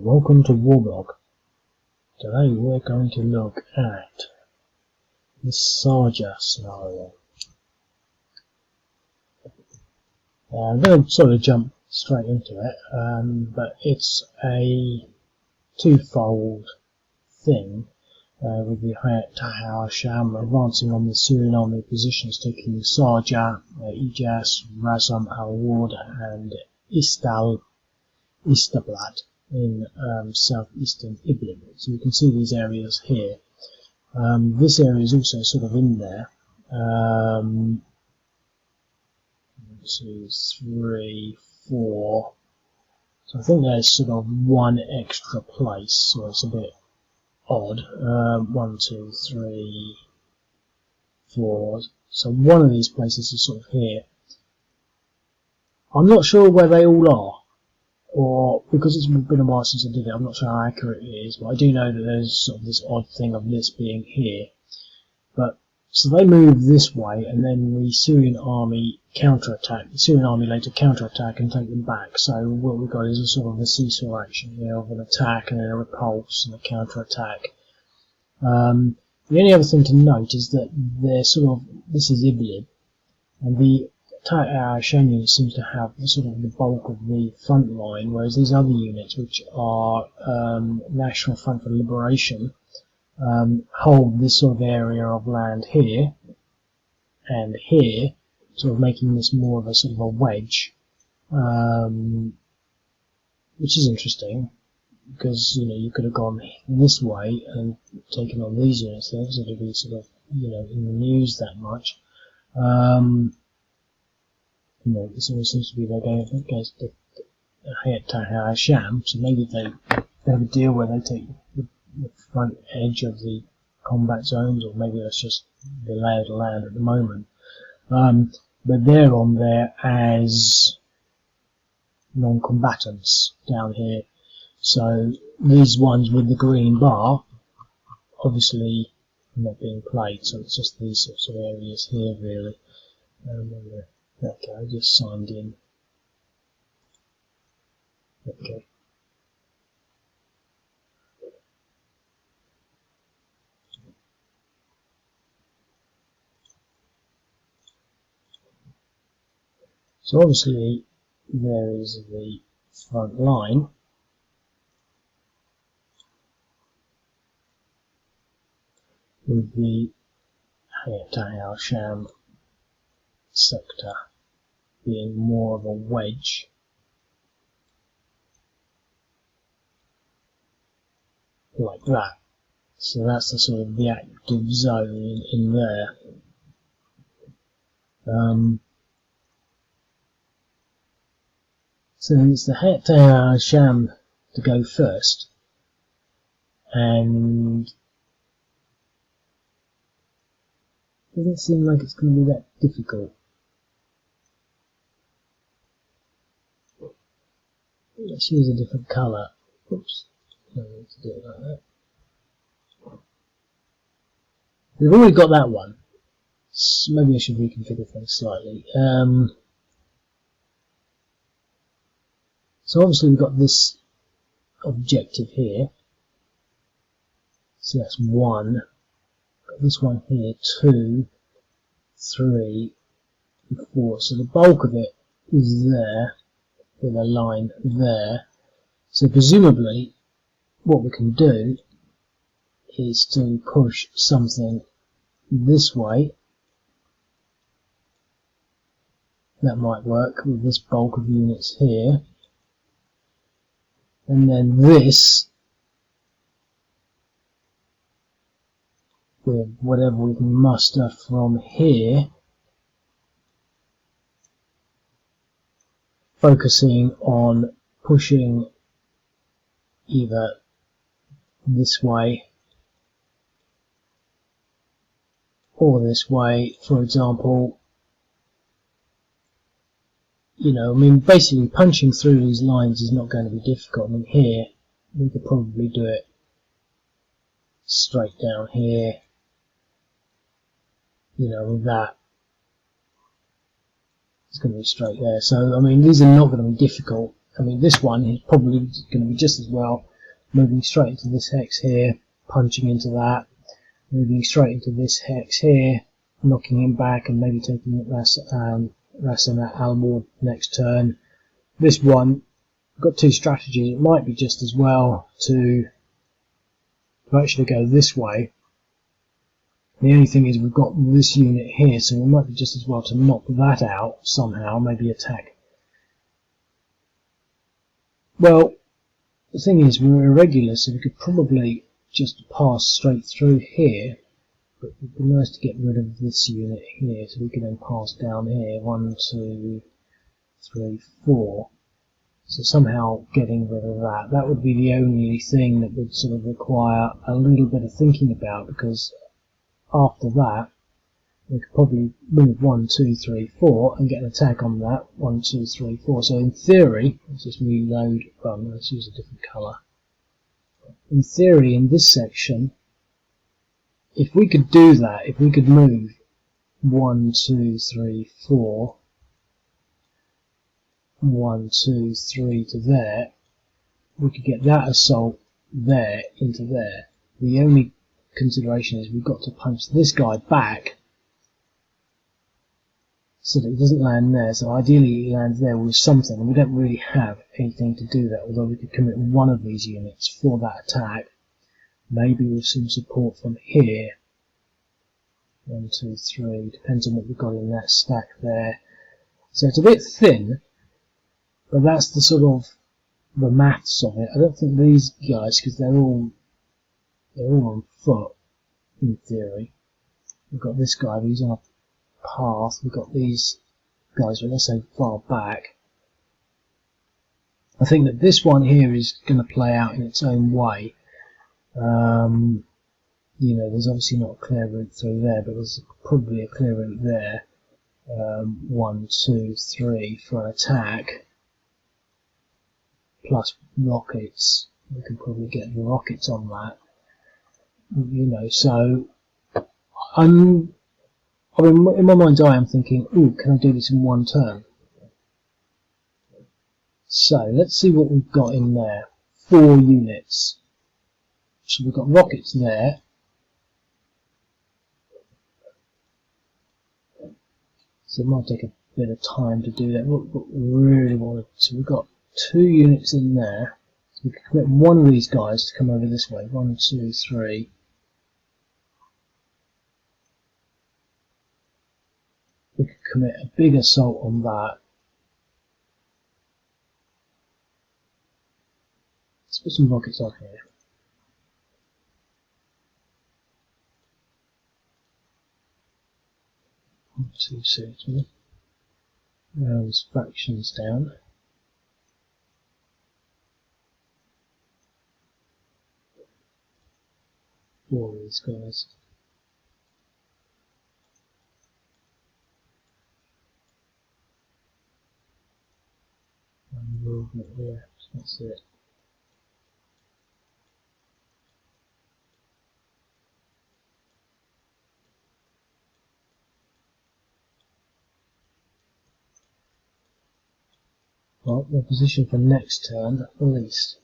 Welcome to Warblog. Today we're going to look at the Sarjah scenario. I'm going to sort of jump straight into it, but it's a twofold thing with the Hayat Tahrir al-Sham advancing on the Syrian Army positions, taking Sarjah, Ejaz, Rasm and Istablat in southeastern Idlib. So you can see these areas here. This area is also sort of in there. 1, 2, 3, 4. So I think there's sort of one extra place, so it's a bit odd. 1, 2, 3, 4. So one of these places is sort of here. I'm not sure where they all are, or because it's been a while since I did it, I'm not sure how accurate it is, but I do know that there's sort of this odd thing of this being here. But so they move this way, and then the Syrian Army counterattack. The Syrian Army later counterattack and take them back. So what we've got is a sort of a seesaw action here of an attack and then a repulse and a counterattack. The only other thing to note is that they're sort of, this is Idlib, and the al-Sham unit seems to have the sort of the bulk of the front line, whereas these other units, which are National Front for Liberation, hold this sort of area of land here and here, sort of making this more of a sort of a wedge, which is interesting because you could have gone this way and taken on these units there, so it'd be sort of in the news that much. This always seems to be their game against the Hayat Tahrir al-Sham, so maybe they have a deal where they take the front edge of the combat zones, or maybe that's just the lay of the land at the moment. But they're on there as non-combatants down here. So these ones with the green bar obviously not being played, so it's just these sorts of areas here really. Okay, I just signed in. Okay. So obviously there is the front line. With the Hayat Tahrir al-Sham sector being more of a wedge. Like that. So that's the sort of the active zone in there. So it's the Hayat Tahrir al-Sham to go first, and it doesn't seem like it's going to be that difficult. Let's use a different colour. Oops, no need to do it like that. We've already got that one. So maybe I should reconfigure things slightly. So obviously we've got this objective here. So that's 1. Got this one here, 2, 3, and 4. So the bulk of it is there, with a line there. So presumably what we can do is to push something this way. That might work with this bulk of units here. And then this with whatever we can muster from here, focusing on pushing either this way or this way, for example. Basically punching through these lines is not going to be difficult. Here we could probably do it straight down here, with that. It's going to be straight there. So these are not going to be difficult. This one is probably going to be just as well moving straight into this hex here, punching into that, moving straight into this hex here, knocking him back and maybe taking Rasm at Al next turn. This one, I've got two strategies. It might be just as well to actually go this way. The only thing is we've got this unit here, so it might be just as well to knock that out somehow, maybe attack. Well, the thing is we're irregular, so we could probably just pass straight through here, but it would be nice to get rid of this unit here, so we can then pass down here, 1, 2, 3, 4. So somehow getting rid of that. That would be the only thing that would sort of require a little bit of thinking about, because after that we could probably move 1, 2, 3, 4 and get an attack on that. 1, 2, 3, 4. So in theory, let's just reload. Let's use a different colour. In theory, in this section, if we could do that, if we could move 1, 2, 3, 4, 1, 2, 3 to there, we could get that assault there into there. The only consideration is we've got to punch this guy back so that he doesn't land there. So ideally he lands there with something, and we don't really have anything to do that, although we could commit one of these units for that attack, maybe with some support from here. 1, 2, 3, depends on what we've got in that stack there. So it's a bit thin, but that's the sort of the maths of it. I don't think these guys, because they're all on foot in theory. We've got this guy, but he's on a path. We've got these guys, but let's say far back. I think that this one here is going to play out in its own way. You know, there's obviously not a clear route through there, but there's probably a clear route there. 1, 2, 3 for an attack, plus rockets. We can probably get the rockets on that. You know, so I mean, in my mind's eye, I'm thinking, ooh, can I do this in one turn? So let's see what we've got in there. 4 units. So we've got rockets there. So it might take a bit of time to do that. What we really want to, so we've got 2 units in there. So we can commit one of these guys to come over this way. 1, 2, 3. We could commit a big assault on that. Let's put some rockets on here. Not too suitable. Rounds factions down. Four of these guys. And movement here. That's it. Well, they're positioned for next turn at the least.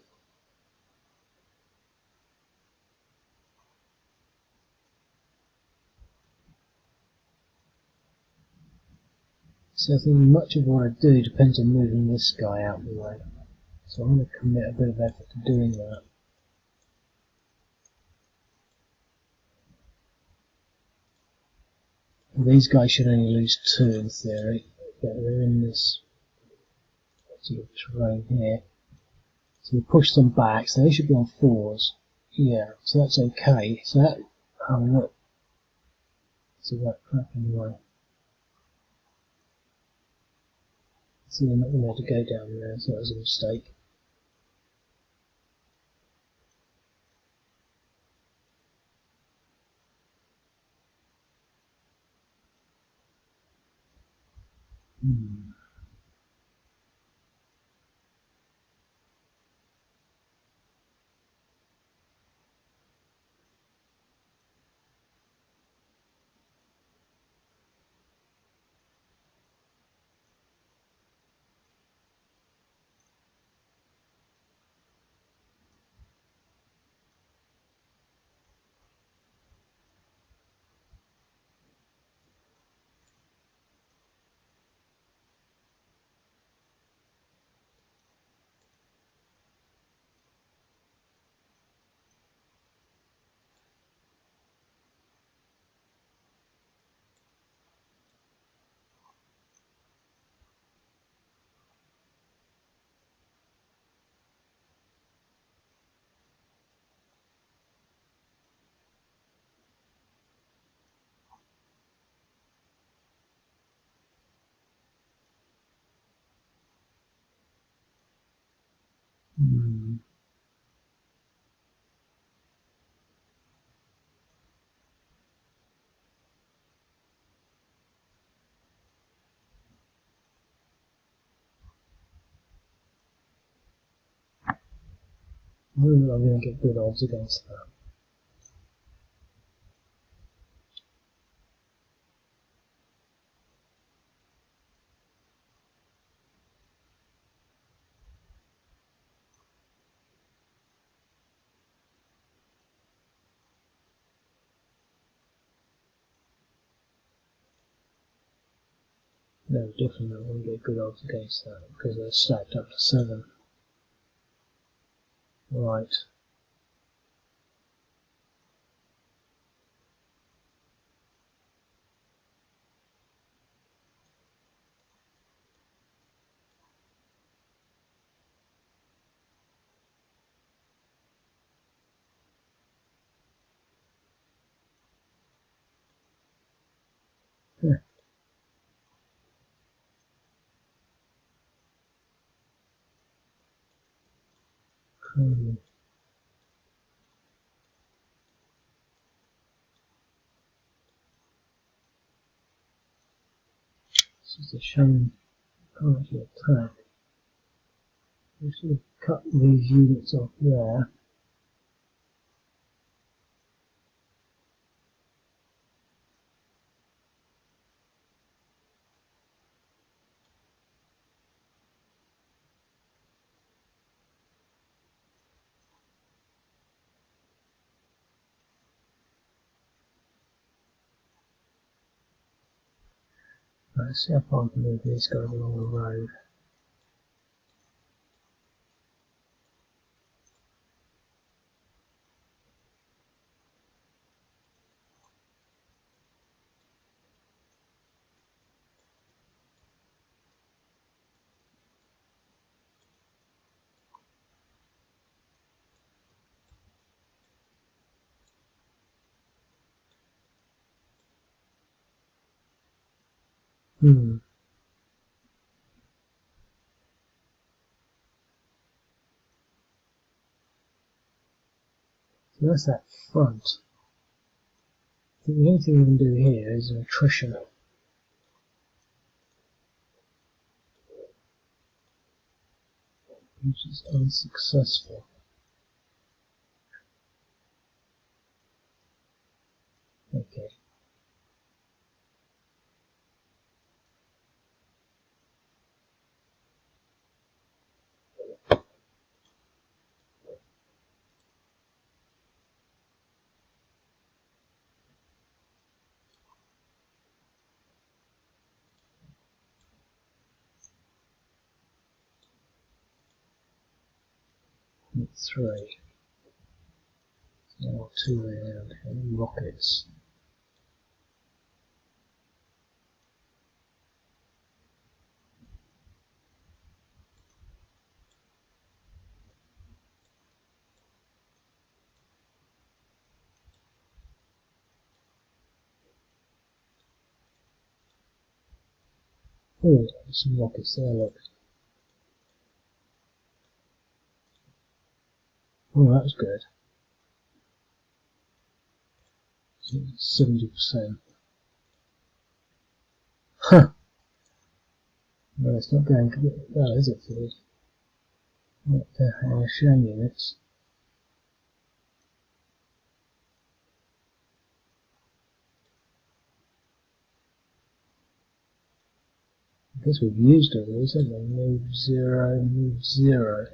So I think much of what I do depends on moving this guy out of the way. So I'm going to commit a bit of effort to doing that. And these guys should only lose 2 in theory. But they're in this sort of terrain here. So we push them back, so they should be on 4s. Yeah, so that's okay. So that, oh look, it's a right crap anyway. So they're not going to be able to go down there, so that was a mistake. I don't know if I'm going to get good odds against that. No, definitely not going to get good odds against that because they're stacked up to 7. Right. Yeah. This is a shame. Can't actually attack. We should have cut these units off there. Let's see how far I can move these guys along the road. So that's that front. I think the only thing we can do here is an attrition, which is unsuccessful. Okay. It's 3. Now 2 around and rockets. Oh, there's some rockets there, look. Oh, that was good. 70%. Huh! Well, it's not going well, is it, for the al-Sham units? I guess we've used all these, haven't we? Move 0, move 0.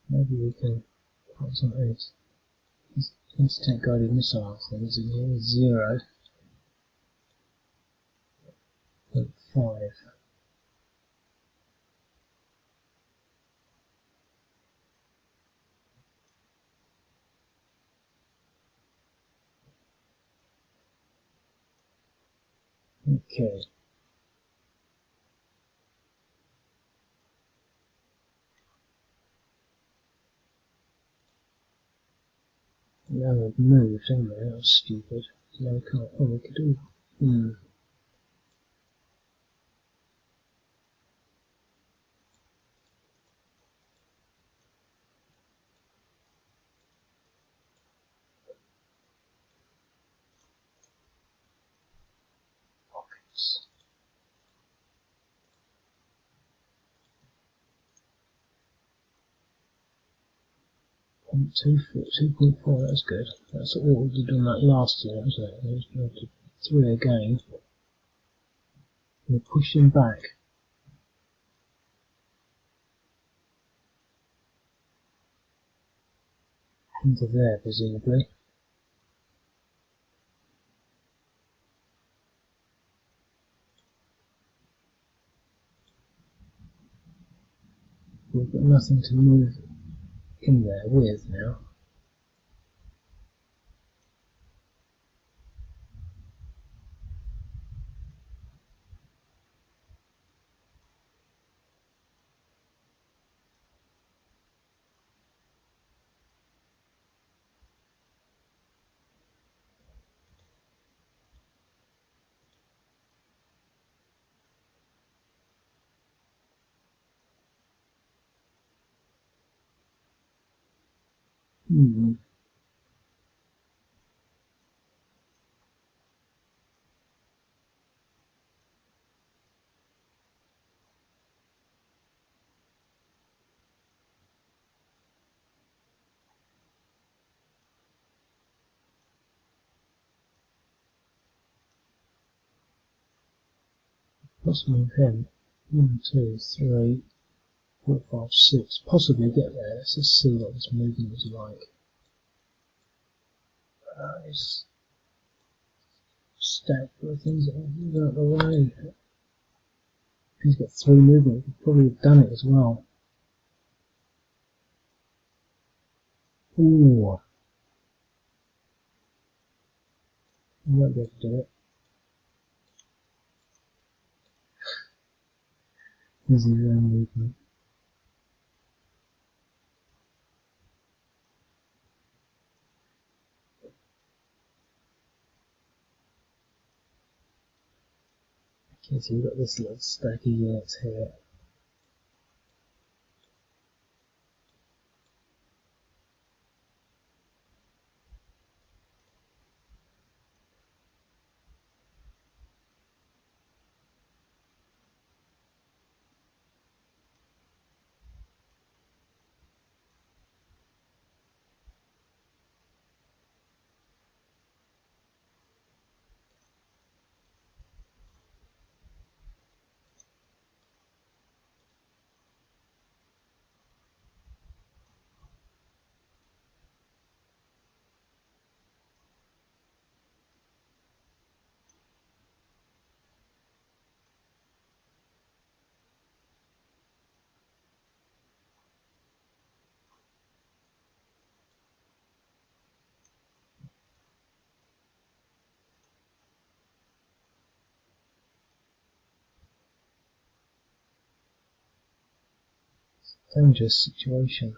Maybe we can put some of these instant guided missile things in here. 0.5. Okay. Now we've moved, haven't we? That was stupid. Now we can't. Oh, we could do. Pockets. 2.4, that's good. That's what we did on that last year, wasn't it? We did 3 again. We're pushing back. Into there, presumably. We've got nothing to move in there with now. Let's move him. 1, 2, 3, 4, 5, 6. Possibly get there. Let's just see what this movement is like. It's stacked for things that are out of the way. If he's got 3 movement, he could probably have done it as well. Ooh. He won't be able to do it. There's his own movement. Okay, so we've got this little stack of units here. Dangerous situation.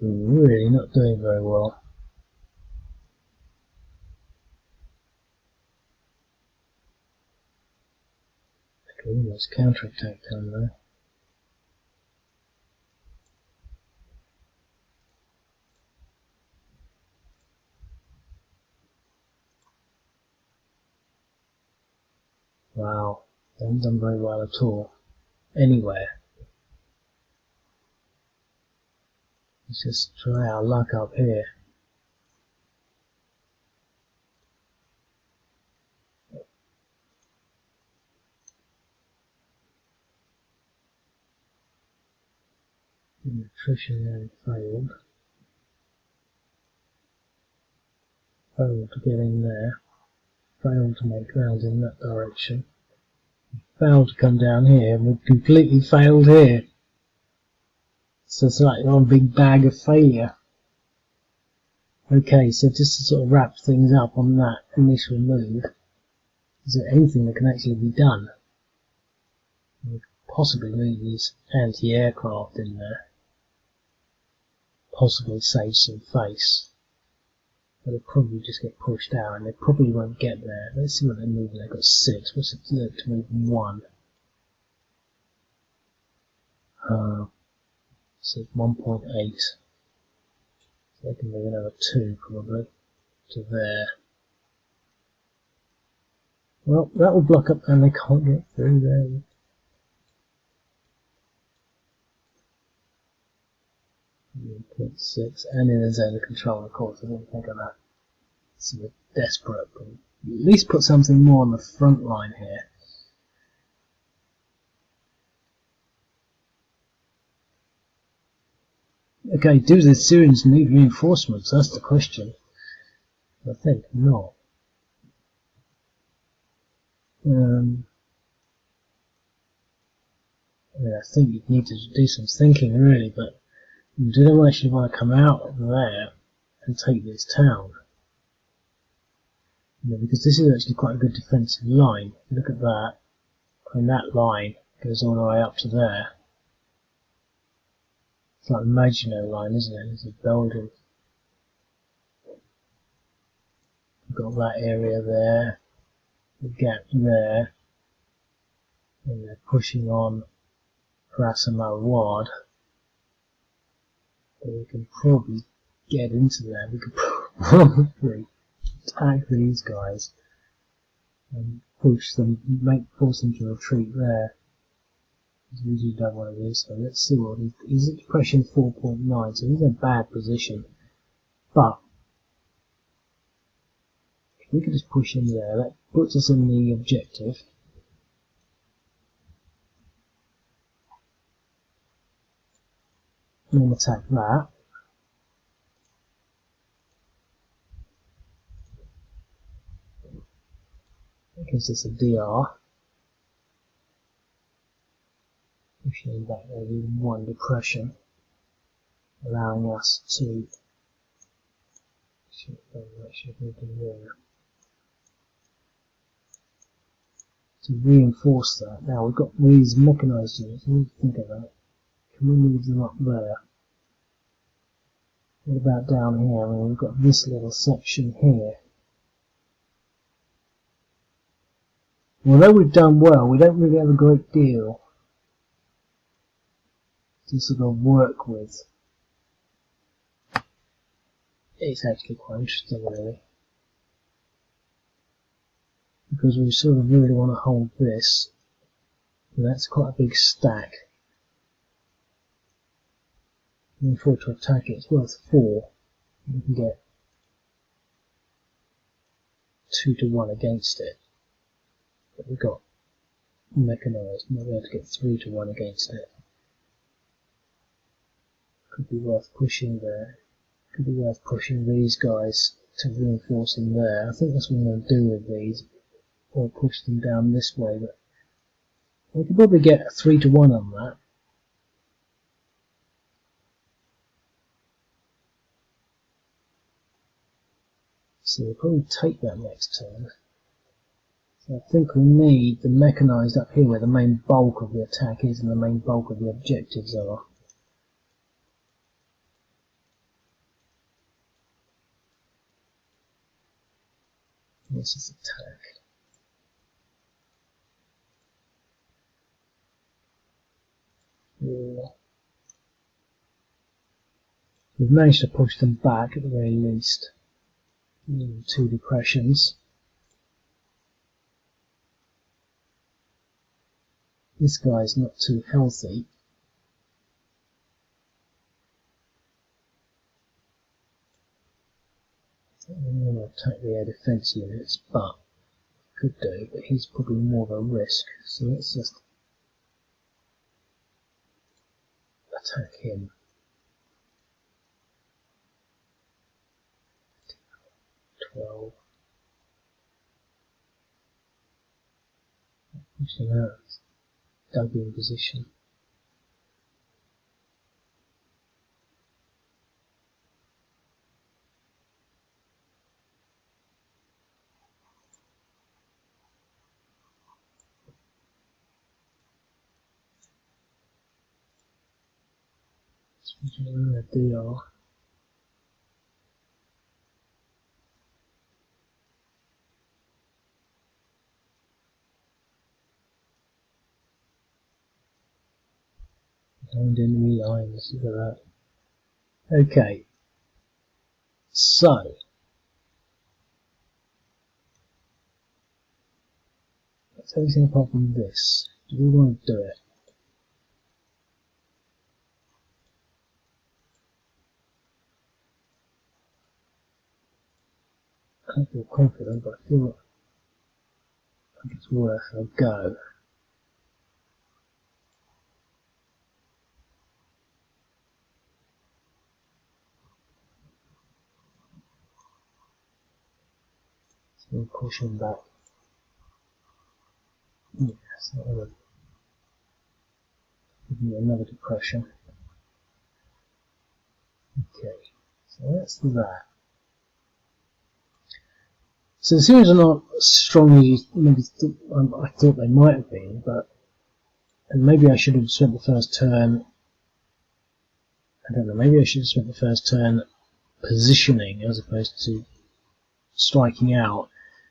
We're really not doing very well. I can almost counterattack down there. Wow, they haven't done very well at all. Anywhere. Let's just try our luck up here. Attrition there failed. Failed to get in there. Failed to make ground in that direction. Failed to come down here, and we've completely failed here. So it's like one big bag of failure. Okay, so just to sort of wrap things up on that initial move, is there anything that can actually be done? We could possibly leave these anti-aircraft in there. Possibly save some face. But they'll probably just get pushed out and they probably won't get there. Let's see what they're moving. They've got 6. What's it to move 1? So 1.8. So they can move another 2 probably to there. Well, that will block up and they can't get through there. .6 and in a zone of control, of course. I didn't think of that. So we're desperate, but at least put something more on the front line here. Okay, do the Syrians need reinforcements? That's the question. I think not. I think you need to do some thinking really, but do they actually want to come out of there and take this town? Because this is actually quite a good defensive line. Look at that. And that line goes all the way up to there. It's like a Maginot line, isn't it? It's a Belgium. We've got that area there, the gap there, and they're pushing on Rasm. We can probably get into there. We could probably attack these guys and push them, force them to retreat there. We usually don't want to do so. Let's see what he's at depression 4.9, so he's in a bad position. But if we could just push him there, that puts us in the objective. And then attack that. That gives us a DR. Pushing back maybe 1 depression, allowing us to reinforce that. Now we've got these mechanised units. What do you think of that? Can we move them up there? What about down here? I mean, we've got this little section here. Although we've done well, we don't really have a great deal to sort of work with. It's actually quite interesting really, because we sort of really want to hold this, and that's quite a big stack. And if we were to attack it, it's worth 4. We can get 2 to 1 against it, but we've got mechanised, might be able to get 3 to 1 against it. Could be worth pushing there. Could be worth pushing these guys to reinforce them there. I think that's what I'm going to do with these, or push them down this way, but we could probably get a 3 to 1 on that. So we'll probably take that next turn. So I think we need the mechanised up here where the main bulk of the attack is and the main bulk of the objectives are. This is attack. Yeah. We've managed to push them back at the very least. 2 depressions. This guy's not too healthy. I'm going to attack the air defence units, but could do, but he's probably more of a risk, so let's just attack him. 12. Push him out. Dug in position. DR. Behind enemy lines, look at that. Okay, so that's everything apart from this. Do we want to do it? I don't feel confident, but I think it's worth a go. So we'll push him back. Yes, that will give me another depression. Okay, so that's that. So the Syrians are not as strong as you maybe I thought they might have been, and maybe I should have spent the first turn. I don't know. Maybe I should have spent the first turn positioning as opposed to striking out,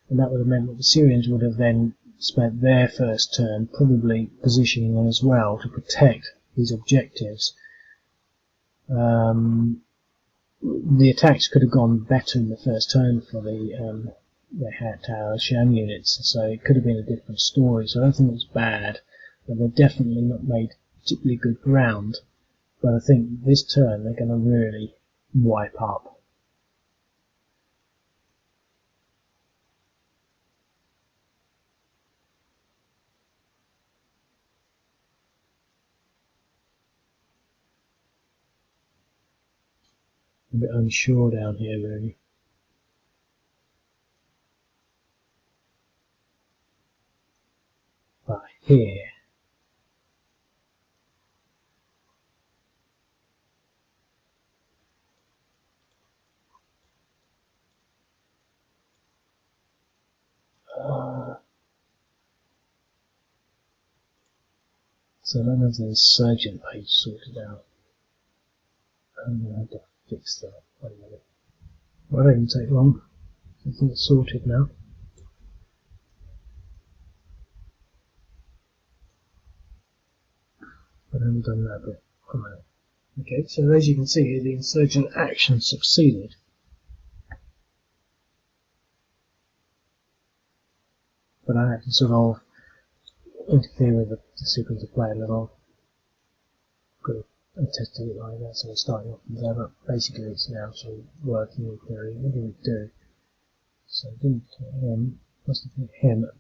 and that would have meant that the Syrians would have then spent their first turn probably positioning as well to protect these objectives. The attacks could have gone better in the first turn for the Hayat Tahrir al-Sham units, so it could have been a different story. So I don't think it's bad, but they've definitely not made particularly good ground. But I think this turn they're going to really wipe up. A bit unsure down here, really. But here, so I don't have the insurgent page sorted out. I'm going to have to fix that. Wait a minute. Well, that didn't take long. I think it's sorted now. But I haven't done that bit. Right. Okay, so as you can see here, the insurgent action succeeded. But I had to sort of interfere with the sequence of play a little. Could have tested it like that, so we're starting off from there, but basically it's now sort of working in theory. What do we do? So I didn't hit him, must have hit him at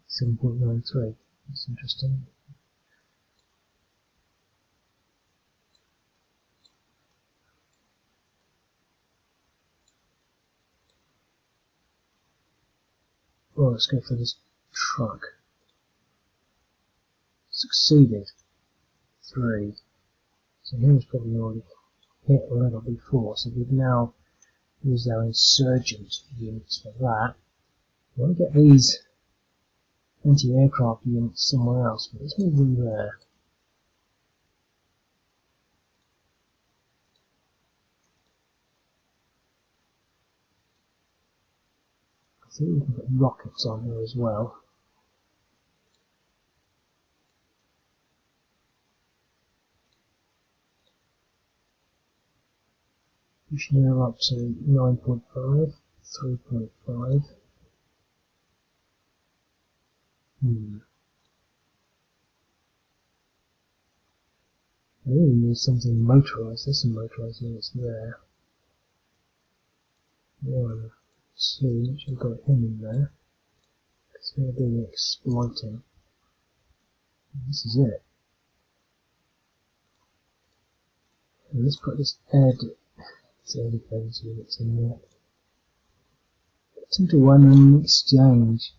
7.93. That's interesting. Well, let's go for this truck. Succeeded. 3. So he was probably already hit a little before, so we've now used our insurgent units for that. I want to get these anti-aircraft units somewhere else, but let's move them there. I think we can put rockets on here as well. Pushing her up to 9.5, 3.5. I really need something motorised. There's some motorised units there. 1, 2, which we've got him in there. Because we're doing exploiting. This is it. And let's put this air defense units in there. 2 to 1 on exchange.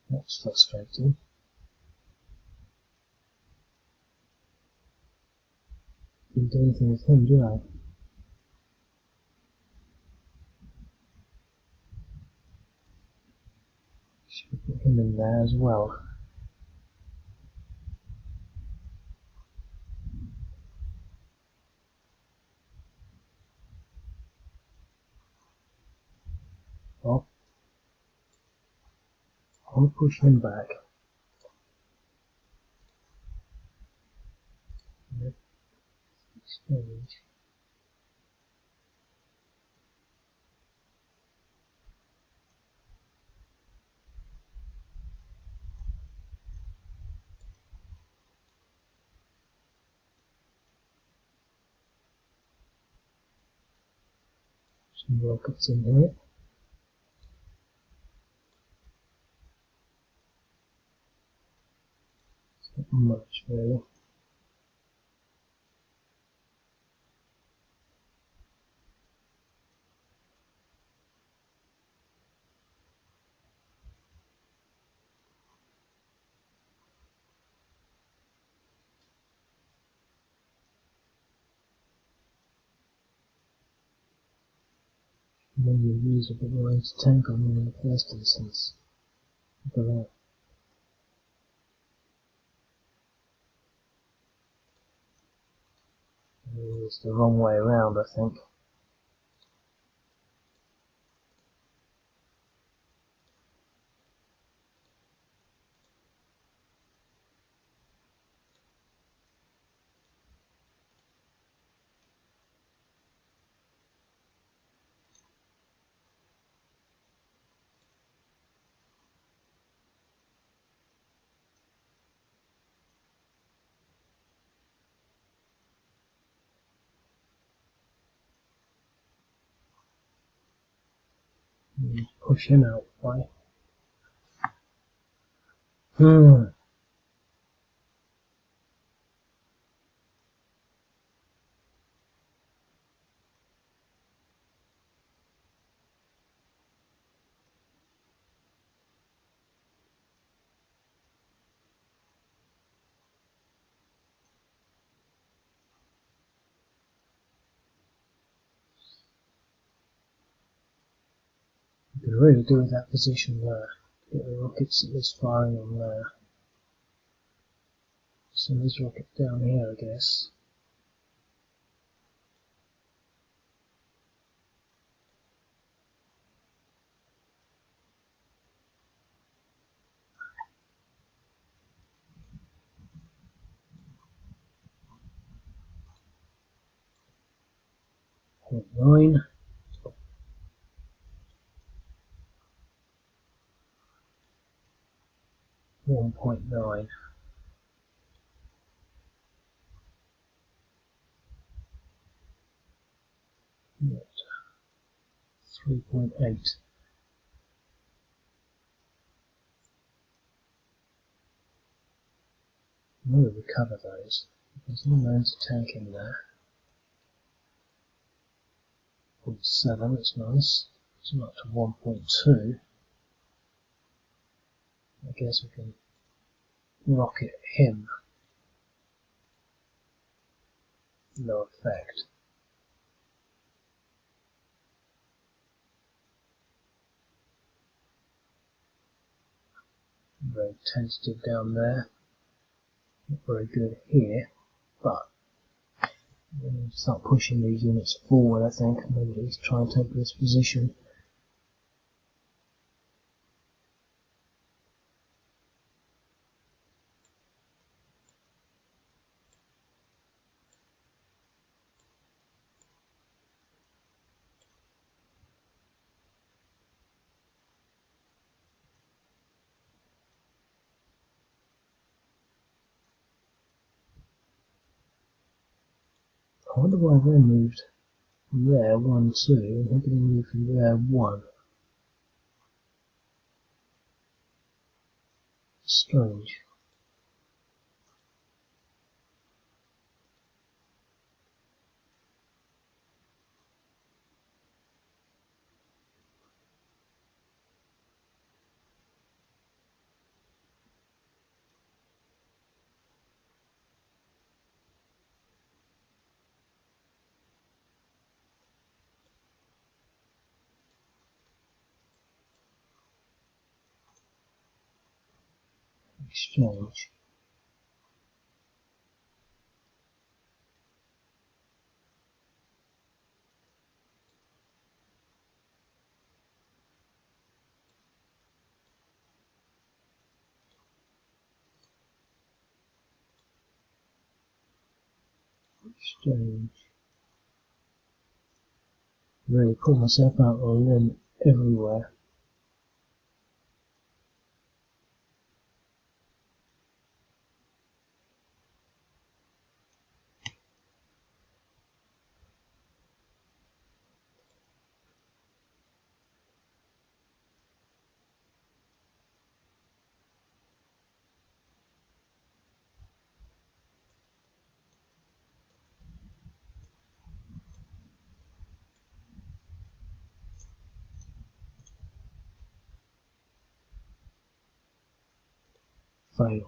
That's frustrating. Didn't do anything with him, do I? Should put him in there as well. Well, I'll push him back. Exchange. Some rockets in here. It's not much really. Maybe use a bit more anti-tank on them in the first instance. Look at that. It's the wrong way around, I think. Push him out way. You could really do with that position there. Get the rockets at least firing on there. Send this rocket down here, I guess. Point 9. 1.9. 3.8. I'm going to recover those. There's no anti-tank in there. 0.7, that's nice. So up to 1.2. I guess we can rocket him. No effect. Very tentative down there. Not very good here, but we need to start pushing these units forward, I think. Maybe at least try and take this position. I wonder why they moved from there 1, 2, and they're going to move from there 1. Strange. Exchange. exchange. Really pull myself out on a limb everywhere. Failed.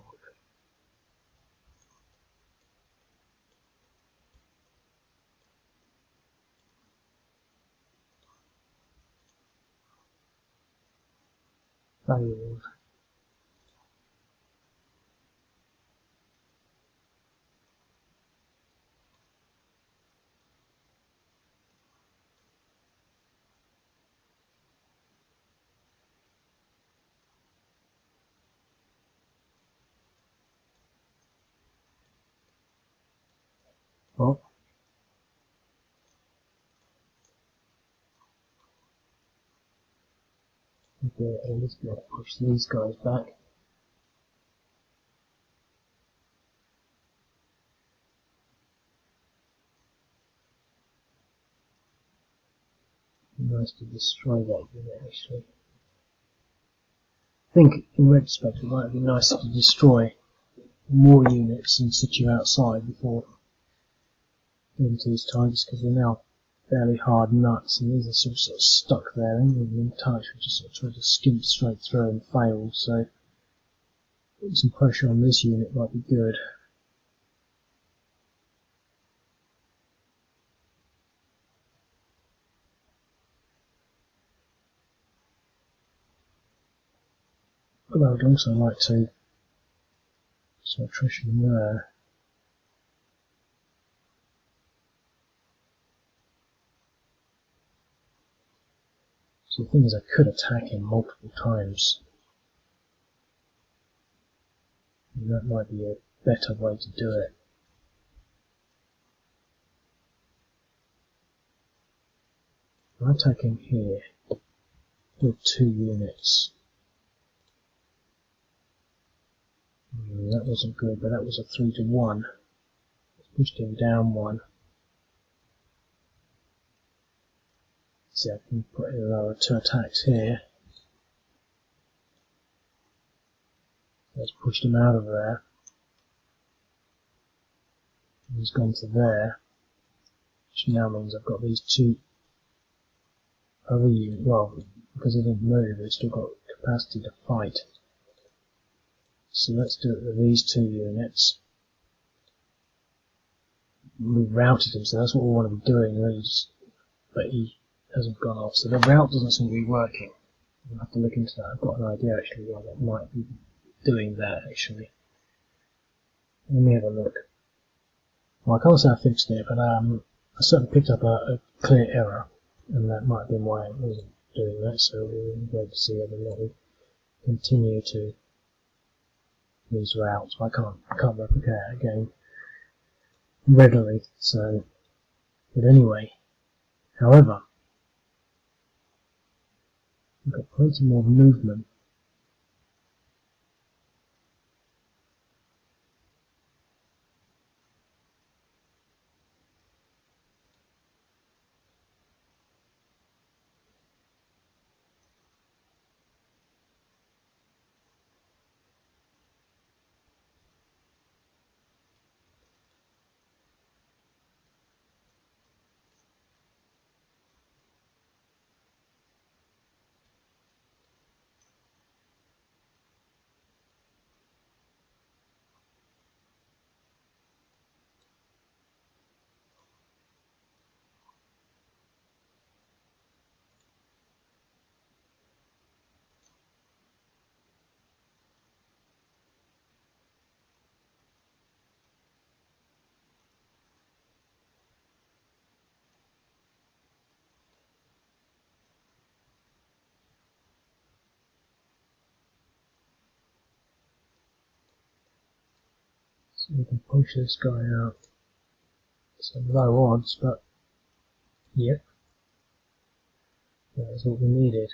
Failed. Oh. Okay, at least be able to push these guys back. Nice to destroy that unit actually. I think in retrospect it might be nicer to destroy more units and sit you outside before getting to these targets, because they're now fairly hard nuts and these are sort of stuck there and even in touch, we just sort of tried to skimp straight through and failed, so putting some pressure on this unit might be good. But I would also like to some attrition there. So the thing is, I could attack him multiple times. And that might be a better way to do it. If I attack him here with 2 units. That wasn't good, but that was a 3-to-1. Pushed him down 1. See, I can put in another 2 attacks here. That's pushed him out of there. He's gone to there, which now means I've got these 2 other units. Well, because they didn't move, they've still got capacity to fight. So let's do it with these 2 units. We routed him, so that's what we want to be doing, really, but he hasn't gone off. So the route doesn't seem to be working. I'll have to look into that. I've got an idea actually why that might be doing that actually. Let me have a look. Well, I can't say I fixed it, but I certainly picked up a clear error, and that might have been why it wasn't doing that, so we'll wait to see whether or not we continue to these routes. I can't replicate it again readily, so, but anyway, however, we've got plenty more movement. So we can push this guy out. So low odds, but yep, that is what we needed.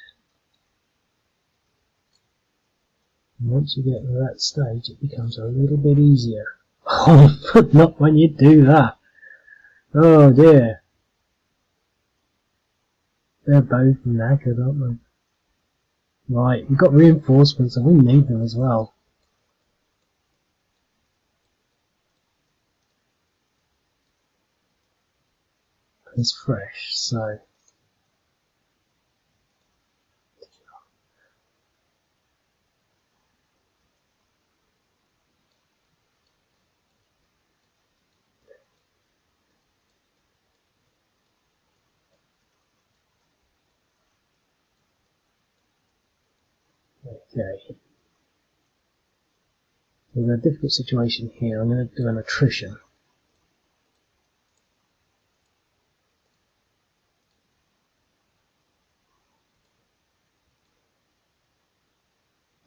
And once you get to that stage, it becomes a little bit easier. Oh, but not when you do that. Oh dear. They're both knackered, aren't they? Right, we've got reinforcements and we need them as well. It's fresh, so... Okay. We've got a difficult situation here. I'm going to do an attrition.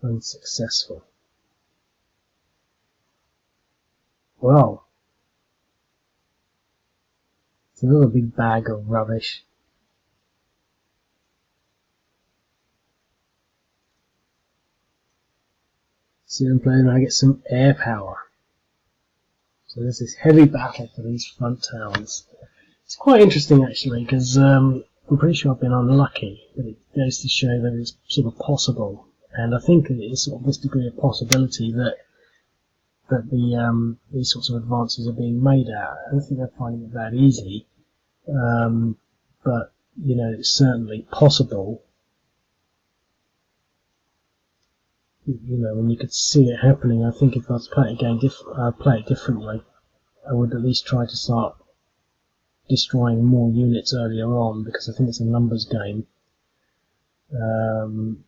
Unsuccessful. Well, it's another big bag of rubbish. Syrian player now gets some air power. So there's this heavy battle for these front towns. It's quite interesting actually, because I'm pretty sure I've been unlucky, but it goes to show that it's sort of possible. And I think it is sort of this degree of possibility that these sorts of advances are being made at. I don't think they're finding it that easy, but you know, it's certainly possible. You know, when you could see it happening, I think if I was playing a game play it differently. I would at least try to start destroying more units earlier on, because I think it's a numbers game. And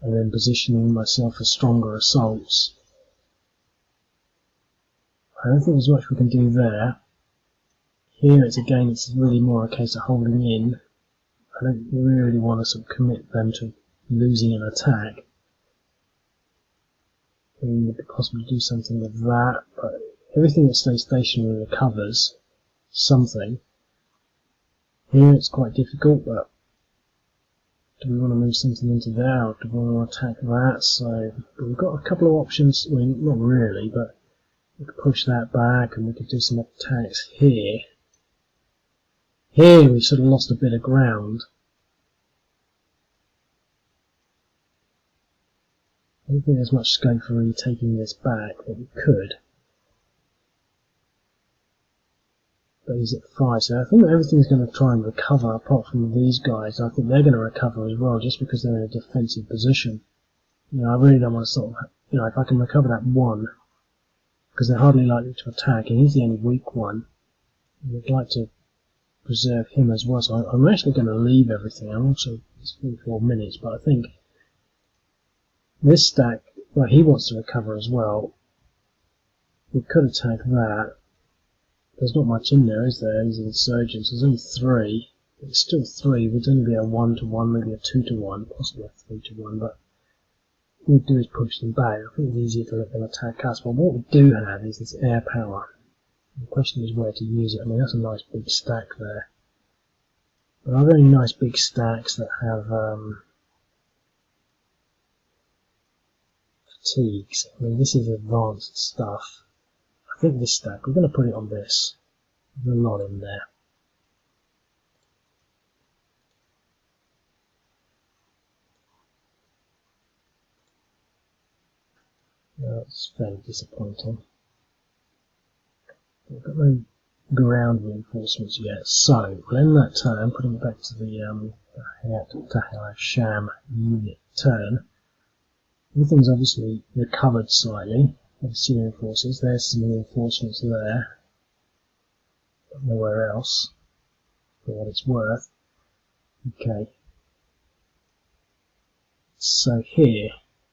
then positioning myself for stronger assaults. I don't think there's much we can do there. Here it's again, it's really more a case of holding in. I don't really want to sort of commit them to losing an attack. We could possibly do something with that, but everything that stays stationary recovers something. Here it's quite difficult, but do we want to move something into there, or do we want to attack that? So we've got a couple of options. Well, not really, but we could push that back, and we could do some attacks here. Here we sort of lost a bit of ground. I don't think there's much scope for really taking this back, but we could. But he's at 5, so I think everything's going to try and recover apart from these guys. I think they're going to recover as well, just because they're in a defensive position. You know, I really don't want to sort of, you know, if I can recover that one, because they're hardly likely to attack, and he's the only weak one. I'd like to preserve him as well, so I'm actually going to leave everything. I'm also, it's 44 minutes, but I think this stack, well, he wants to recover as well. We could attack that. There's not much in there, is there? These insurgents. There's only 3. It's still 3. Would only be a 1-to-1, maybe a 2-to-1, possibly a 3-to-1, but what we do is push them back. I think it's easier to let them attack us. But what we do have is this air power. The question is where to use it. I mean, that's a nice big stack there. But are there any nice big stacks that have fatigues? I mean, this is advanced stuff. I think this stack, we're going to put it on this. There's a lot in there. That's fairly disappointing. We've got no ground reinforcements yet, so we'll end that turn, putting it back to the Hayat Tahrir al-Sham unit turn. Everything's obviously recovered slightly. The Syrian forces, there's some reinforcements there, but nowhere else for what it's worth. Okay, so here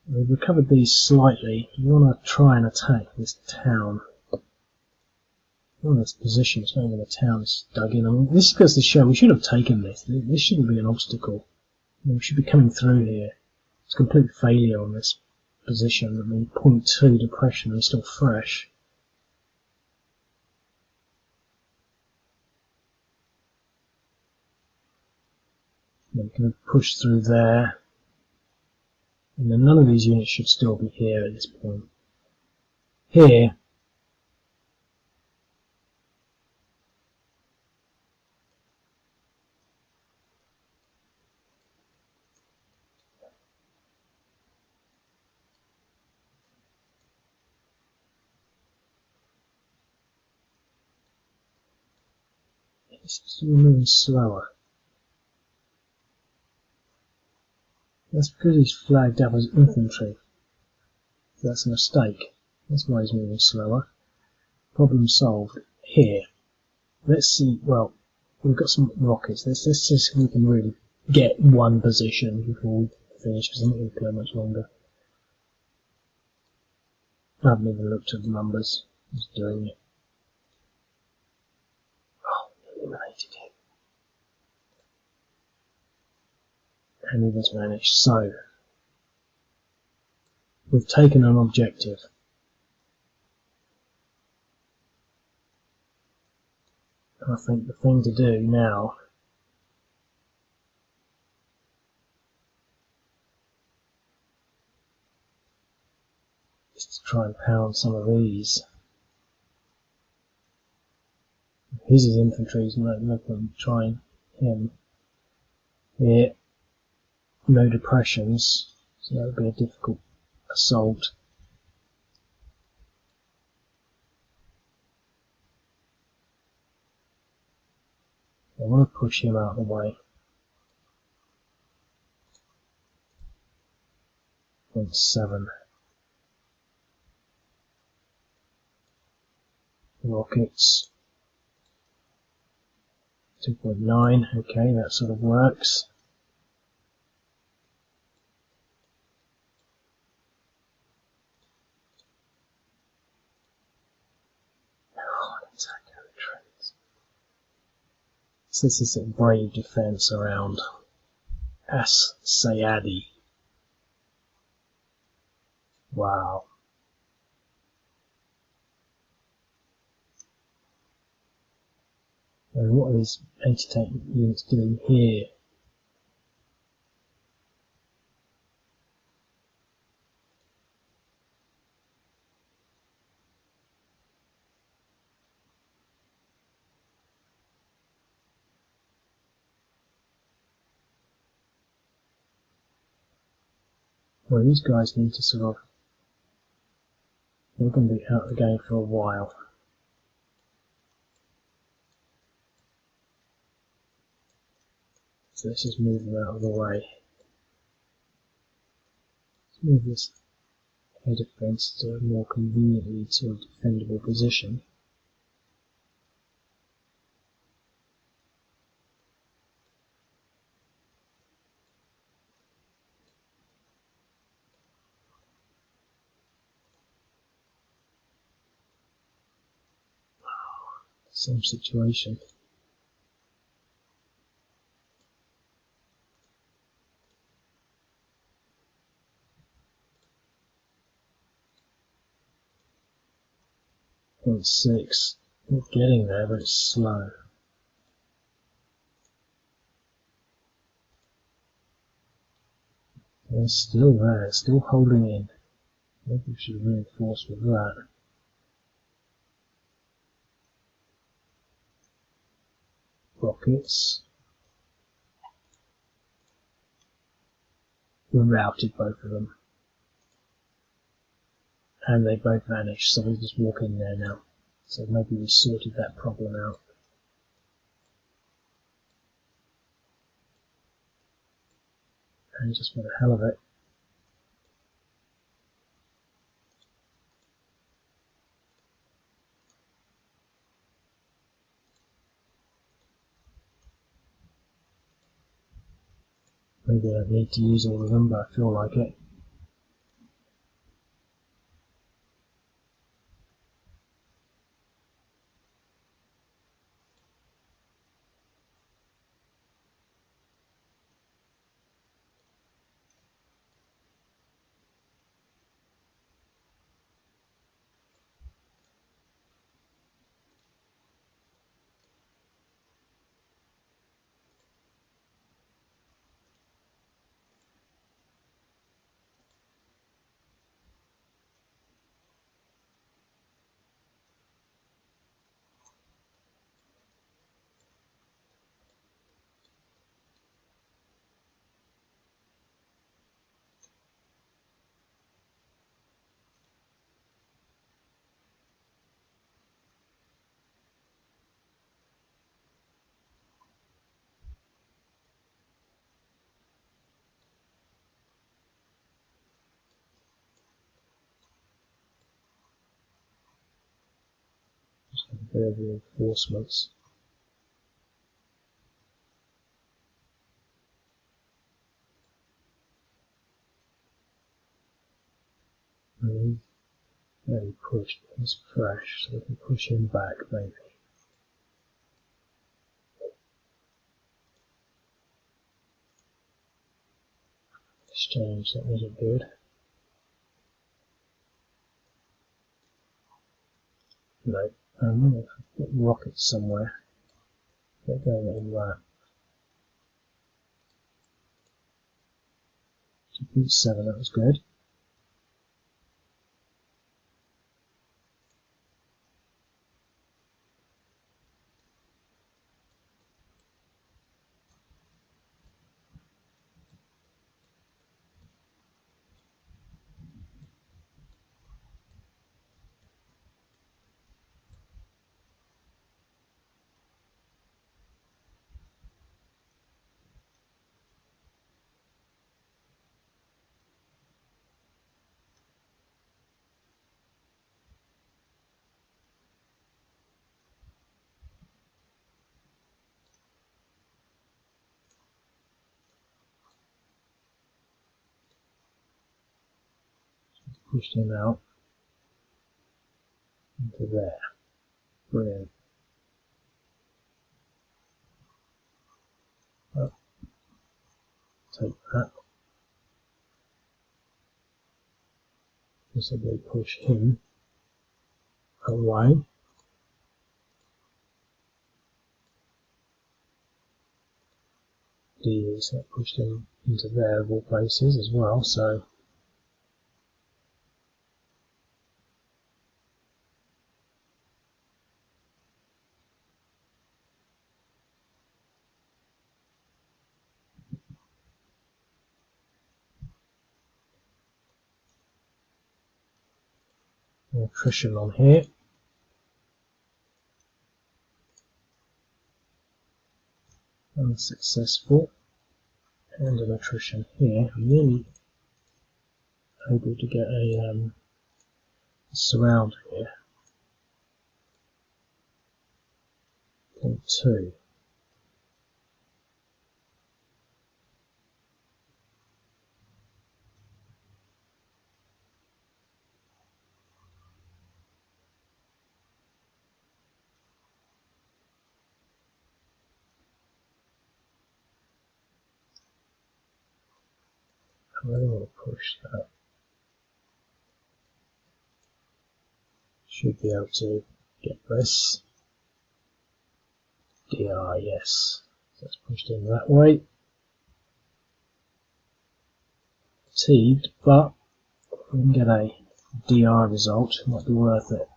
we've recovered these slightly. We want to try and attack this town. Well, this position, it's not even a town, it's dug in. I mean, this goes to show we should have taken this. This shouldn't be an obstacle. I mean, we should be coming through here. It's a complete failure on this position. I mean, 0.2 depression is still fresh. Then can push through there. And then none of these units should still be here at this point. Here, it's still moving slower. That's because he's flagged up as infantry. That's a mistake. That's why he's moving slower. Problem solved. Here. Let's see, well, we've got some rockets. Let's see if we can really get one position before we finish, because I'm not going to go much longer. I haven't even looked at the numbers. Just doing it. Oh, eliminated him. And we've just managed. So, we've taken an objective. I think the thing to do now is to try and pound some of these. His is infantry, so no point trying him. Here, no depressions, so that would be a difficult assault. I want to push him out of the way. 0.7. Rockets. 2.9. Okay, that sort of works. So this is a brave defense around As-Sayadi. Wow. And what are these anti-tank units doing here? Well, these guys need to sort of... They're going to be out of the game for a while. So let's just move them out of the way. Let's move this air defense to a more conveniently to a defendable position. Same situation. Point 6. We're getting there, but it's slow. They're still there, still holding in. Maybe we should reinforce with that. Rockets. We routed both of them. And they both vanished, so we just walk in there now. So maybe we sorted that problem out. And just for the hell of it, maybe I don't need to use all of them, but I feel like it. for the reinforcements. Very pushed, he's fresh, so we can push him back maybe. Exchange, that wasn't good. No, I'm going to put rockets somewhere. They're going in that. 2.7, that was good. Pushed him out into there. Brilliant. Oh, take that. Possibly push him away. So that pushed him into there of all places as well, so attrition on here. Unsuccessful. And an attrition here. I'm nearly able to get a surround here. 0.2. I really want to push that. Should be able to get this. DR, yes. So it's pushed in that way. Fatigued, but if we can get a DR result, it might be worth it.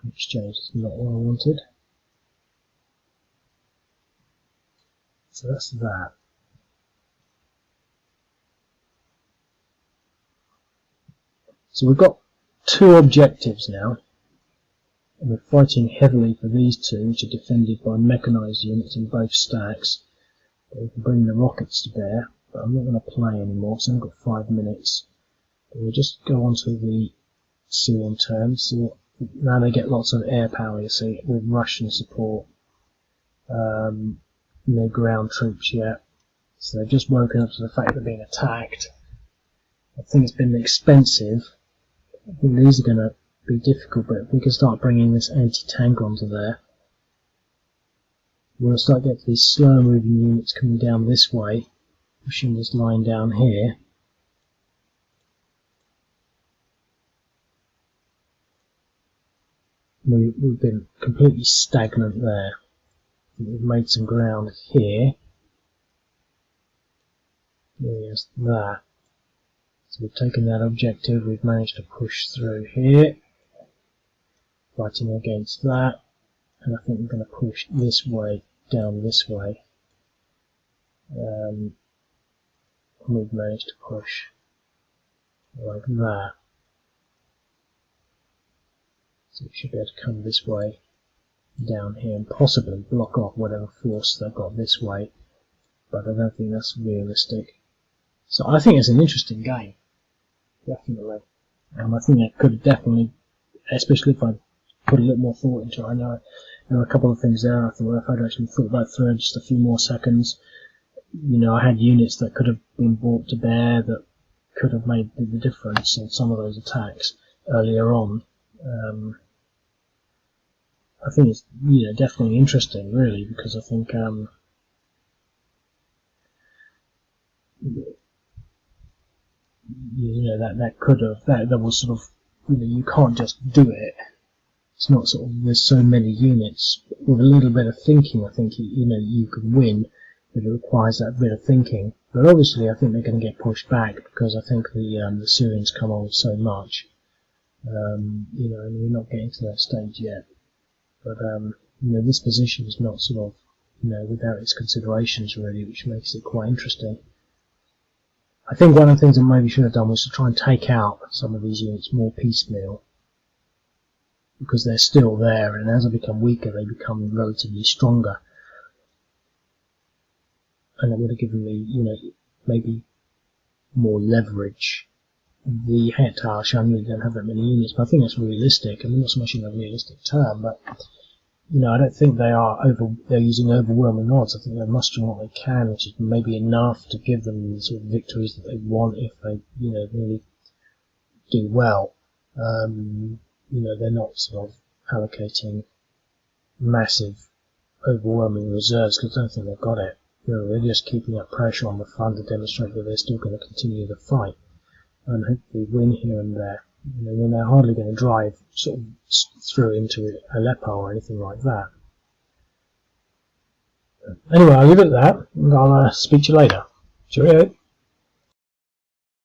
Exchange is not what I wanted. So that's that. So we've got two objectives now, and we're fighting heavily for these two, which are defended by mechanised units in both stacks. But we can bring the rockets to bear, but I'm not going to play anymore, so I've got 5 minutes. But we'll just go on to the Syrian terms. So now they get lots of air power, you see, with Russian support. No ground troops yet. So they've just woken up to the fact they're being attacked. I think it's been expensive. I think these are going to be difficult, but if we can start bringing this anti-tank onto there, we'll start getting these slow moving units coming down this way, pushing this line down here. We've been completely stagnant there. We've made some ground here. There's that. So we've taken that objective, we've managed to push through here, fighting against that, and I think we're going to push this way, down this way. We've managed to push like that. So we should be able to come this way, down here, and possibly block off whatever force they've got this way, but I don't think that's realistic. So I think it's an interesting game. Definitely. I think that could definitely, especially if I put a little more thought into it. I know there were a couple of things there I thought, well, if I'd actually thought that through just a few more seconds, I had units that could have been brought to bear that could have made the difference in some of those attacks earlier on. I think it's definitely interesting, really, because I think that could have that was sort of you can't just do it. It's not sort of there's so many units with a little bit of thinking. I think you can win, but it requires that bit of thinking. But obviously, I think they're going to get pushed back because I think the Syrians come on with so much. And we're not getting to that stage yet. But this position is not sort of without its considerations really, which makes it quite interesting. I think one of the things I maybe should have done was to try and take out some of these units more piecemeal, because they're still there, and as they become weaker, they become relatively stronger. And it would have given me, maybe more leverage. The Hayat Tahrir, I really don't have that many units, but I think that's realistic. I mean, not so much in a realistic term, but I don't think they're using overwhelming odds. I think they're mustering what they can, which is maybe enough to give them the sort of victories that they want if they, really do well. They're not sort of allocating massive, overwhelming reserves because I don't think they've got it. They're just keeping up pressure on the front to demonstrate that they're still going to continue the fight and hopefully win here and there. Then they're hardly going to drive sort of through into Aleppo or anything like that. Anyway, I'll leave it at that, and I'll speak to you later. Cheerio.